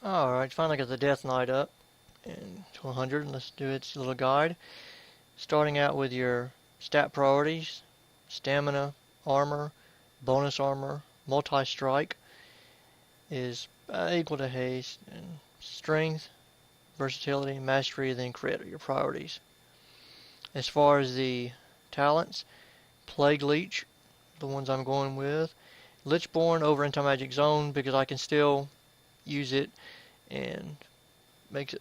Alright, finally got the Death Knight up and to 100. Let's do its little guide. Starting out with your stat priorities: stamina, armor, bonus armor, multi-strike is equal to haste, and strength, versatility, mastery, then crit are your priorities. As far as the talents, Plague Leech, the ones I'm going with. Lichborn over Anti-Magic Zone because I can still use it and make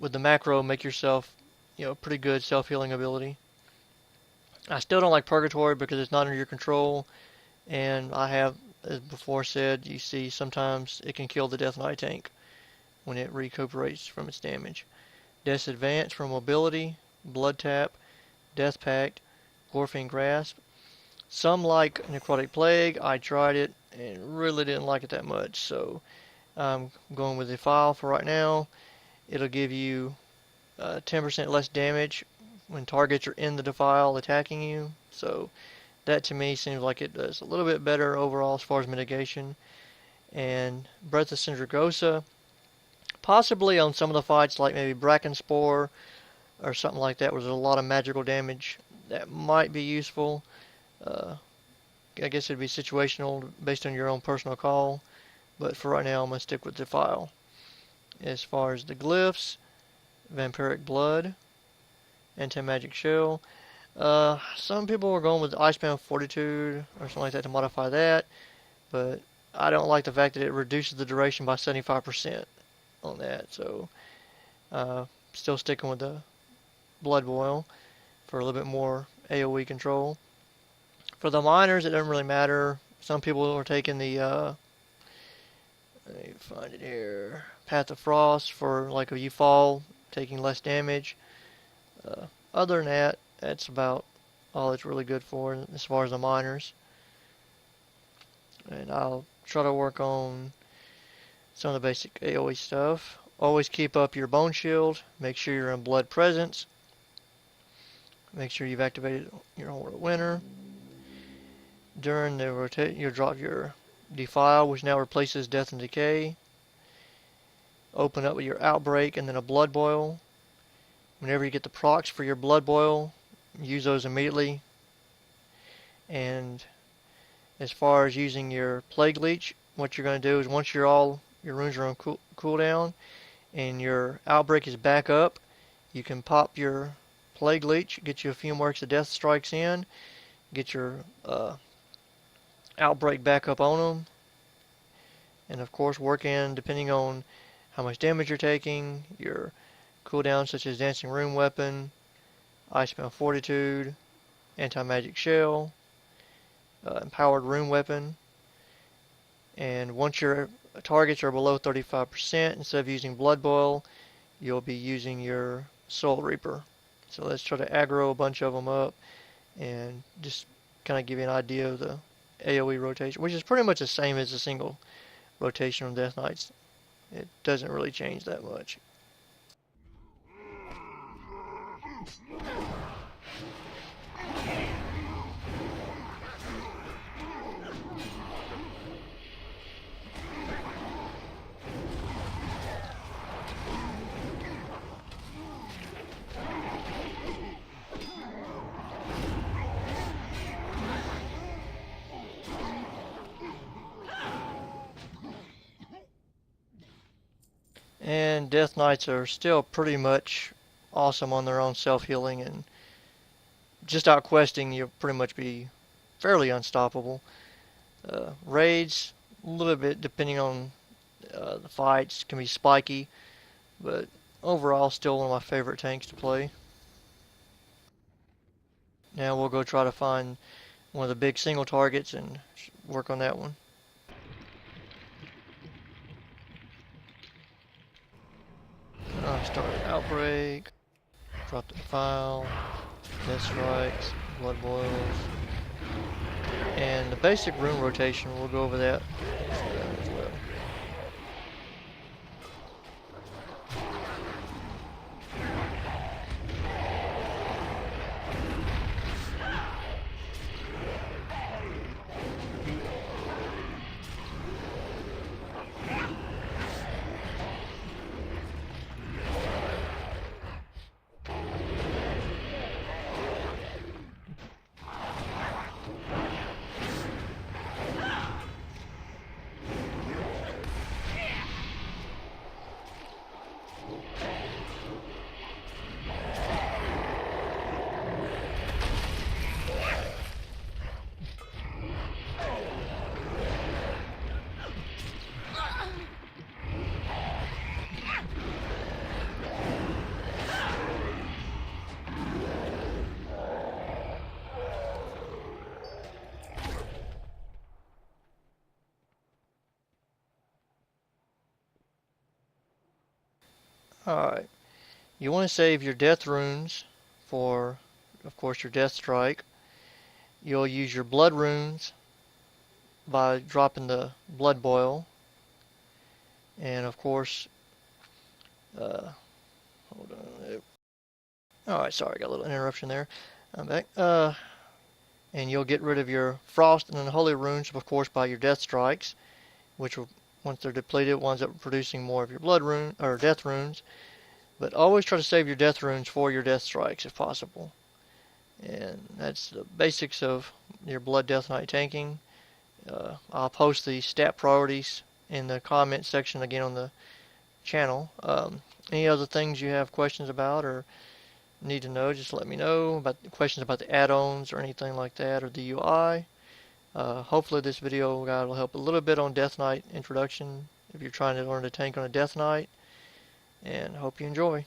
with the macro make yourself pretty good self-healing ability. I still don't like Purgatory because it's not under your control, and I have, as before said, you see sometimes it can kill the Death Knight tank when it recuperates from its damage. Death's Advance for mobility, Blood Tap, Death Pact, Gorfing Grasp. Some like Necrotic Plague. I tried it and really didn't like it that much, so I'm going with Defile for right now. It'll give you 10% less damage when targets are in the Defile attacking you, so that to me seems like it does a little bit better overall as far as mitigation. And Breath of Sindragosa, possibly on some of the fights like maybe Bracken Spore or something like that where there's a lot of magical damage, that might be useful. I guess it'd be situational based on your own personal call, but for right now I'm going to stick with Defile. As far as the glyphs, Vampiric Blood, Anti-Magic Shell. Some people are going with Icebound Fortitude or something like that to modify that, but I don't like the fact that it reduces the duration by 75% on that, so still sticking with the Blood Boil for a little bit more AoE control. For the miners, it doesn't really matter. Some people are taking the, let me find it here, Path of Frost for like if you fall, taking less damage. Other than that, that's about all it's really good for as far as the miners. And I'll try to work on some of the basic AoE stuff. Always keep up your Bone Shield. Make sure you're in Blood Presence. Make sure you've activated your Horde of Winter. During the rotate, you'll drop your Defile, which now replaces Death and Decay. Open up with your Outbreak and then a Blood Boil. Whenever you get the procs for your Blood Boil, use those immediately. And as far as using your Plague Leech, what you're going to do is once your runes are on cooldown and your Outbreak is back up, you can pop your Plague Leech, get you a few more extra Death Strikes in, get your Outbreak back up on them, and of course work in, depending on how much damage you're taking, your cooldowns such as Dancing Rune Weapon, Icebound Fortitude, Anti-Magic Shell, Empowered Rune Weapon. And once your targets are below 35%, instead of using Blood Boil, you'll be using your Soul Reaper. So let's try to aggro a bunch of them up and just kind of give you an idea of the AoE rotation, which is pretty much the same as a single rotation of Death Knights. It doesn't really change that much. And Death Knights are still pretty much awesome on their own self-healing, and just out questing you'll pretty much be fairly unstoppable. Raids, a little bit depending on the fights, can be spiky, but overall still one of my favorite tanks to play. Now we'll go try to find one of the big single targets and work on that one. Start with Outbreak, drop the Defile, Death Strikes, Blood Boils, and the basic rune rotation, we'll go over that as well. Alright, you want to save your death runes for, of course, your death strike. You'll use your blood runes by dropping the blood boil. And of course, hold on. Alright, sorry, got a little interruption there. I'm back. And you'll get rid of your frost and unholy runes, of course, by your death strikes, which will, once they're depleted, winds up producing more of your blood rune or death runes. But always try to save your death runes for your death strikes if possible. And that's the basics of your Blood Death Knight tanking. I'll post the stat priorities in the comment section again on the channel. Any other things you have questions about or need to know, just let me know. About questions about the add-ons or anything like that, or the UI. Hopefully this video guide will help a little bit on Death Knight introduction if you're trying to learn to tank on a Death Knight. And hope you enjoy.